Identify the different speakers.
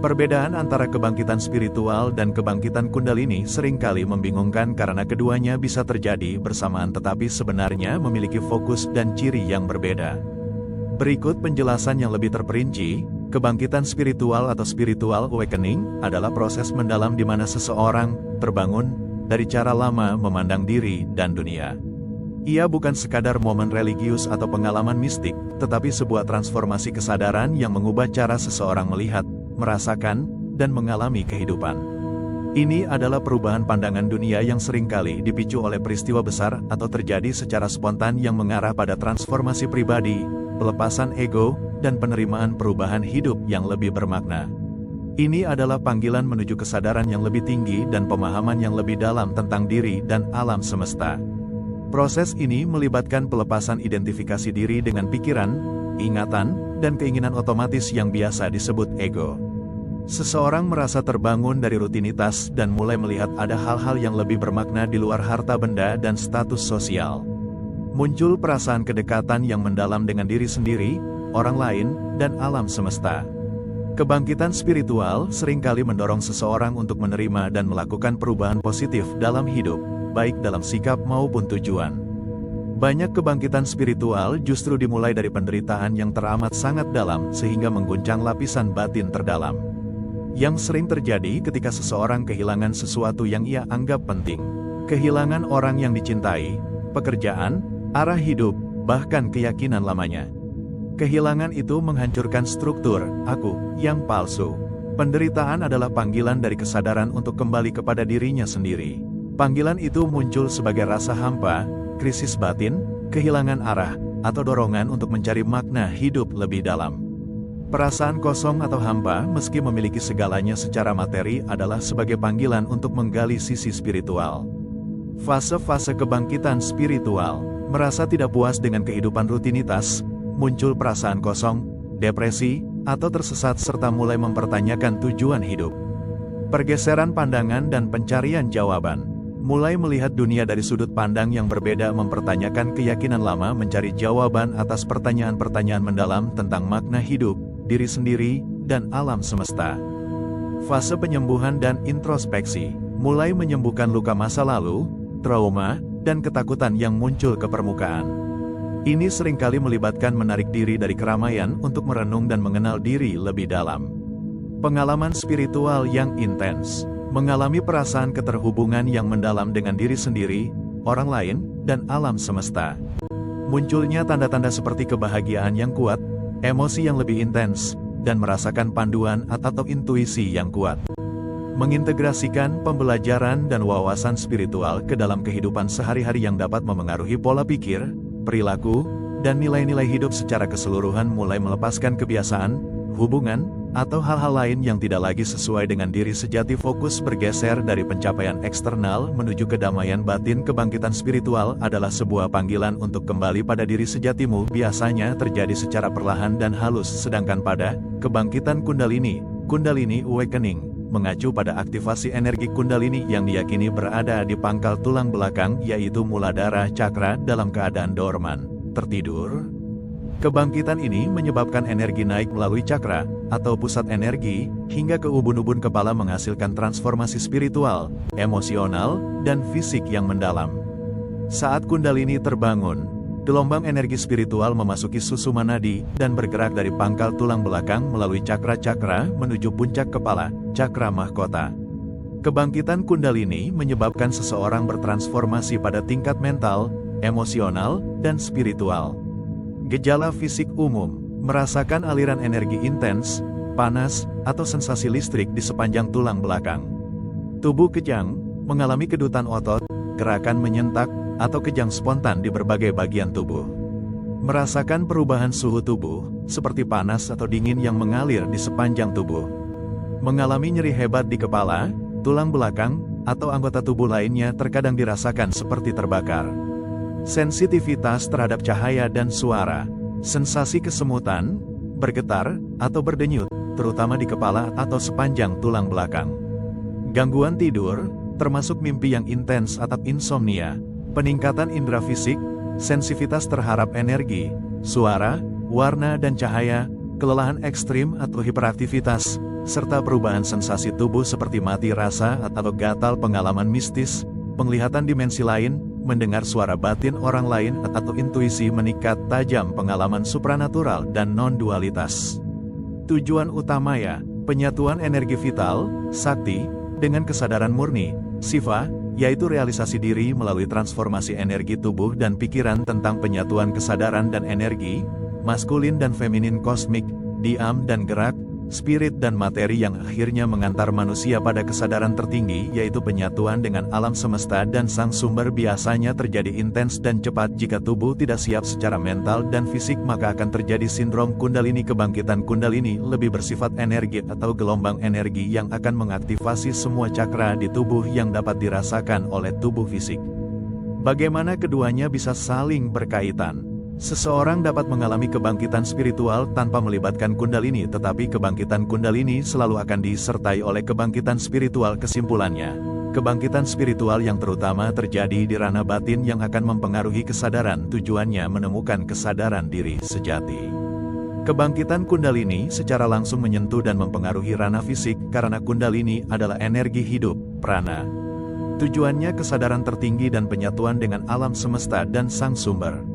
Speaker 1: Perbedaan antara kebangkitan spiritual dan kebangkitan kundalini seringkali membingungkan karena keduanya bisa terjadi bersamaan tetapi sebenarnya memiliki fokus dan ciri yang berbeda. Berikut penjelasan yang lebih terperinci. Kebangkitan spiritual atau spiritual awakening adalah proses mendalam di mana seseorang terbangun dari cara lama memandang diri dan dunia. Ia bukan sekadar momen religius atau pengalaman mistik, tetapi sebuah transformasi kesadaran yang mengubah cara seseorang melihat, merasakan, dan mengalami kehidupan. Ini adalah perubahan pandangan dunia yang seringkali dipicu oleh peristiwa besar atau terjadi secara spontan yang mengarah pada transformasi pribadi, pelepasan ego, dan penerimaan perubahan hidup yang lebih bermakna. Ini adalah panggilan menuju kesadaran yang lebih tinggi dan pemahaman yang lebih dalam tentang diri dan alam semesta. Proses ini melibatkan pelepasan identifikasi diri dengan pikiran, ingatan, dan keinginan otomatis yang biasa disebut ego. Seseorang merasa terbangun dari rutinitas dan mulai melihat ada hal-hal yang lebih bermakna di luar harta benda dan status sosial. Muncul perasaan kedekatan yang mendalam dengan diri sendiri, orang lain, dan alam semesta. Kebangkitan spiritual seringkali mendorong seseorang untuk menerima dan melakukan perubahan positif dalam hidup, baik dalam sikap maupun tujuan. Banyak kebangkitan spiritual justru dimulai dari penderitaan yang teramat sangat dalam sehingga mengguncang lapisan batin terdalam. Yang sering terjadi ketika seseorang kehilangan sesuatu yang ia anggap penting. Kehilangan orang yang dicintai, pekerjaan, arah hidup, bahkan keyakinan lamanya. Kehilangan itu menghancurkan struktur aku yang palsu. Penderitaan adalah panggilan dari kesadaran untuk kembali kepada dirinya sendiri. Panggilan itu muncul sebagai rasa hampa, krisis batin, kehilangan arah, atau dorongan untuk mencari makna hidup lebih dalam. Perasaan kosong atau hampa meski memiliki segalanya secara materi adalah sebagai panggilan untuk menggali sisi spiritual. Fase-fase kebangkitan spiritual, merasa tidak puas dengan kehidupan rutinitas, muncul perasaan kosong, depresi, atau tersesat serta mulai mempertanyakan tujuan hidup. Pergeseran pandangan dan pencarian jawaban. Mulai melihat dunia dari sudut pandang yang berbeda mempertanyakan keyakinan lama mencari jawaban atas pertanyaan-pertanyaan mendalam tentang makna hidup, diri sendiri, dan alam semesta. Fase penyembuhan dan introspeksi. Mulai menyembuhkan luka masa lalu, trauma, dan ketakutan yang muncul ke permukaan. Ini seringkali melibatkan menarik diri dari keramaian untuk merenung dan mengenal diri lebih dalam. Pengalaman spiritual yang intens. Mengalami perasaan keterhubungan yang mendalam dengan diri sendiri, orang lain, dan alam semesta. Munculnya tanda-tanda seperti kebahagiaan yang kuat, emosi yang lebih intens, dan merasakan panduan atau intuisi yang kuat. Mengintegrasikan pembelajaran dan wawasan spiritual ke dalam kehidupan sehari-hari yang dapat memengaruhi pola pikir, perilaku, dan nilai-nilai hidup secara keseluruhan mulai melepaskan kebiasaan, hubungan, atau hal-hal lain yang tidak lagi sesuai dengan diri sejati. Fokus bergeser dari pencapaian eksternal menuju kedamaian batin. Kebangkitan spiritual adalah sebuah panggilan untuk kembali pada diri sejatimu. Biasanya terjadi secara perlahan dan halus, sedangkan pada kebangkitan kundalini awakening, mengacu pada aktivasi energi kundalini yang diyakini berada di pangkal tulang belakang, yaitu muladhara cakra dalam keadaan dorman, tertidur. Kebangkitan ini menyebabkan energi naik melalui cakra, atau pusat energi, hingga ke ubun-ubun kepala menghasilkan transformasi spiritual, emosional, dan fisik yang mendalam. Saat kundalini terbangun, gelombang energi spiritual memasuki susumana nadi, dan bergerak dari pangkal tulang belakang melalui cakra-cakra menuju puncak kepala, cakra mahkota. Kebangkitan kundalini menyebabkan seseorang bertransformasi pada tingkat mental, emosional, dan spiritual. Gejala fisik umum, merasakan aliran energi intens, panas, atau sensasi listrik di sepanjang tulang belakang. Tubuh kejang, mengalami kedutan otot, gerakan menyentak, atau kejang spontan di berbagai bagian tubuh. Merasakan perubahan suhu tubuh, seperti panas atau dingin yang mengalir di sepanjang tubuh. Mengalami nyeri hebat di kepala, tulang belakang, atau anggota tubuh lainnya terkadang dirasakan seperti terbakar. Sensitivitas terhadap cahaya dan suara, sensasi kesemutan, bergetar, atau berdenyut, terutama di kepala atau sepanjang tulang belakang. Gangguan tidur, termasuk mimpi yang intens atau insomnia, peningkatan indera fisik, sensitivitas terhadap energi, suara, warna dan cahaya, kelelahan ekstrim atau hiperaktivitas, serta perubahan sensasi tubuh seperti mati rasa atau gatal, pengalaman mistis, penglihatan dimensi lain, mendengar suara batin orang lain atau intuisi meningkat tajam, pengalaman supranatural dan non-dualitas. Tujuan utama ya, penyatuan energi vital, sakti, dengan kesadaran murni, siva, yaitu realisasi diri melalui transformasi energi tubuh dan pikiran tentang penyatuan kesadaran dan energi, maskulin dan feminin kosmik, diam dan gerak, spirit dan materi yang akhirnya mengantar manusia pada kesadaran tertinggi yaitu penyatuan dengan alam semesta dan sang sumber. Biasanya terjadi intens dan cepat. Jika tubuh tidak siap secara mental dan fisik maka akan terjadi sindrom kundalini. Kebangkitan kundalini lebih bersifat energi atau gelombang energi yang akan mengaktifasi semua cakra di tubuh yang dapat dirasakan oleh tubuh fisik. Bagaimana keduanya bisa saling berkaitan? Seseorang dapat mengalami kebangkitan spiritual tanpa melibatkan kundalini, tetapi kebangkitan kundalini selalu akan disertai oleh kebangkitan spiritual. Kesimpulannya, kebangkitan spiritual yang terutama terjadi di ranah batin yang akan mempengaruhi kesadaran, tujuannya menemukan kesadaran diri sejati. Kebangkitan kundalini secara langsung menyentuh dan mempengaruhi ranah fisik karena kundalini adalah energi hidup, prana. Tujuannya kesadaran tertinggi dan penyatuan dengan alam semesta dan sang sumber.